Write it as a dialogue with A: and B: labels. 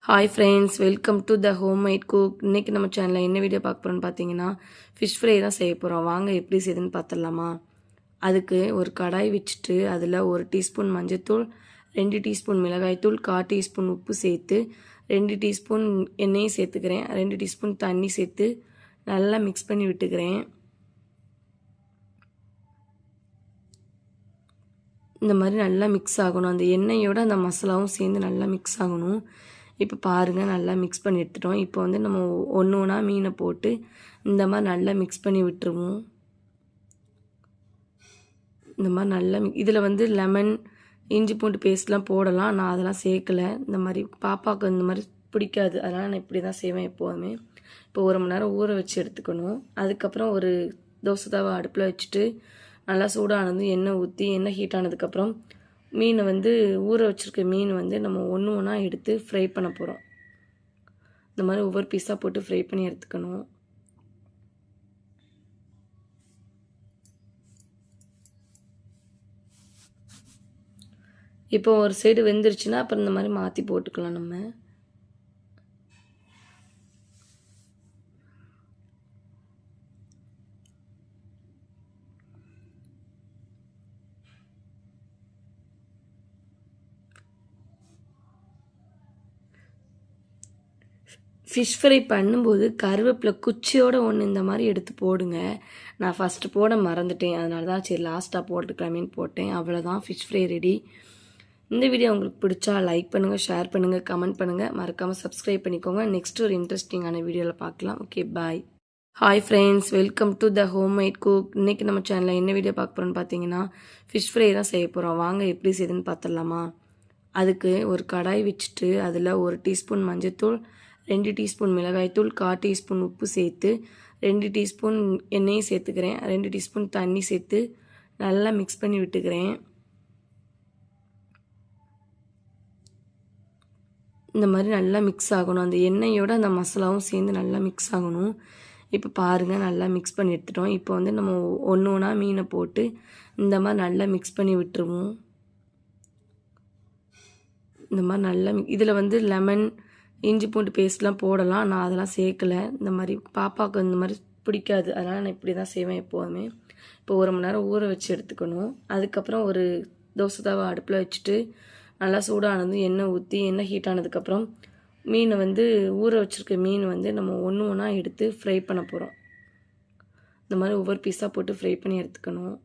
A: Hi friends, welcome to the home made cook. இன்றைக்கி நம்ம சேனலில் என்ன வீடியோ பார்க்க போகிறோன்னு பார்த்தீங்கன்னா, ஃபிஷ் ஃப்ரை தான் செய்ய போகிறோம். வாங்க எப்படி செய்யுதுன்னு பார்த்துடலாமா. அதுக்கு ஒரு கடாய் வச்சுட்டு அதில் 1 டீஸ்பூன் மஞ்சள்தூள், 2 டீஸ்பூன் மிளகாய்த்தூள், 1/4 டீஸ்பூன் உப்பு சேர்த்து 2 டீஸ்பூன் எண்ணெயும் சேர்த்துக்கிறேன். 2 டீஸ்பூன் தண்ணி சேர்த்து நல்லா மிக்ஸ் பண்ணி விட்டுக்கிறேன். இந்த மாதிரி நல்லா மிக்ஸ் ஆகணும். அந்த எண்ணெயோட அந்த மசாலாவும் சேர்ந்து நல்லா மிக்ஸ் ஆகணும். இப்போ பாருங்கள், நல்லா மிக்ஸ் பண்ணி எடுத்துட்டோம். இப்போ வந்து நம்ம ஒன்று ஒன்றா மீனை போட்டு இந்த மாதிரி நல்லா மிக்ஸ் பண்ணி விட்டுருவோம். இந்த மாதிரி நல்லா இதில் வந்து லெமன், இஞ்சி பூண்டு பேஸ்ட்லாம் போடலாம். நான் அதெல்லாம் சேர்க்கலை. இந்த மாதிரி பாப்பாவுக்கு இந்த மாதிரி பிடிக்காது, அதனால் நான் இப்படி தான் செய்வேன் எப்போதுமே. இப்போ 1 மணி நேரம் ஊற வச்சு எடுத்துக்கணும். அதுக்கப்புறம் ஒரு தோசை தவா அடுப்பில் வச்சுட்டு நல்லா சூடானதும் எண்ணெய் ஊற்றி எண்ணெய் ஹீட் ஆனதுக்கப்புறம் மீனை வந்து ஊற வச்சுருக்க மீன் வந்து நம்ம ஒன்று ஒன்றா எடுத்து ஃப்ரை பண்ண போகிறோம். இந்த மாதிரி ஒவ்வொரு பீஸாக போட்டு ஃப்ரை பண்ணி எடுத்துக்கணும். இப்போ ஒரு சைடு வெந்துருச்சுன்னா அப்புறம் இந்த மாதிரி மாற்றி போட்டுக்கலாம் நம்ம. ஃபிஷ் ஃப்ரை பண்ணும்போது கருவேப்பிலை குச்சியோடு ஒன்று இந்த மாதிரி எடுத்து போடுங்க. நான் ஃபஸ்ட்டு போட மறந்துட்டேன், அதனால தான் சரி லாஸ்ட்டாக போட்டுக்கலாமேன்னு போட்டேன். அவ்வளோதான், ஃபிஷ் ஃப்ரை ரெடி. இந்த வீடியோ உங்களுக்கு பிடிச்சா லைக் பண்ணுங்கள், ஷேர் பண்ணுங்கள், கமெண்ட் பண்ணுங்கள், மறக்காமல் சப்ஸ்கிரைப் பண்ணிக்கோங்க. நெக்ஸ்ட் ஒரு இன்ட்ரெஸ்டிங்கான வீடியோவில் பார்க்கலாம். Okay, bye. Hi friends, welcome to the home made cook. இன்றைக்கி நம்ம சேனலில் என்ன வீடியோ பார்க்க போகிறோன்னு பார்த்தீங்கன்னா, ஃபிஷ் ஃப்ரை தான் செய்ய போகிறோம். வாங்க எப்படி செய்யுதுன்னு பார்த்துடலாமா. அதுக்கு ஒரு கடாய் வச்சுட்டு அதில் 1 டீஸ்பூன் மஞ்சள்தூள், 2 டீஸ்பூன் மிளகாய்த்தூள், 1/4 டீஸ்பூன் உப்பு சேர்த்து 2 டீஸ்பூன் எண்ணெயும் சேர்த்துக்கிறேன். 2 டீஸ்பூன் தண்ணி சேர்த்து நல்லா மிக்ஸ் பண்ணி விட்டுக்கிறேன். இந்த மாதிரி நல்லா மிக்ஸ் ஆகணும். அந்த எண்ணெயோட அந்த மசாலாவும் சேர்ந்து நல்லா மிக்ஸ் ஆகணும். இப்போ பாருங்கள், நல்லா மிக்ஸ் பண்ணி எடுத்துட்டோம். இப்போ வந்து நம்ம ஒன்று ஒன்றா மீனை போட்டு இந்த மாதிரி நல்லா மிக்ஸ் பண்ணி விட்டுருவோம். இந்த மாதிரி நல்லா இதில் வந்து லெமன், இஞ்சி பூண்டு பேஸ்ட்லாம் போடலாம். நான் அதெல்லாம் சேர்க்கலை. இந்த மாதிரி பாப்பாவுக்கு இந்த மாதிரி பிடிக்காது, அதனால் நான் இப்படி தான் செய்வேன் எப்போதுமே. இப்போ 1 மணி நேரம் ஊற வச்சு எடுத்துக்கணும். அதுக்கப்புறம் ஒரு தோசை தவா அடுப்பில் வச்சுட்டு நல்லா சூடானதும் எண்ணெய் ஊற்றி எண்ணெய் ஹீட் ஆனதுக்கப்புறம் மீனை வந்து ஊற வச்சுருக்க மீன் வந்து நம்ம ஒன்று ஒன்றா எடுத்து ஃப்ரை பண்ண போகிறோம். இந்த மாதிரி ஒவ்வொரு பீஸாக போட்டு ஃப்ரை பண்ணி எடுத்துக்கணும்.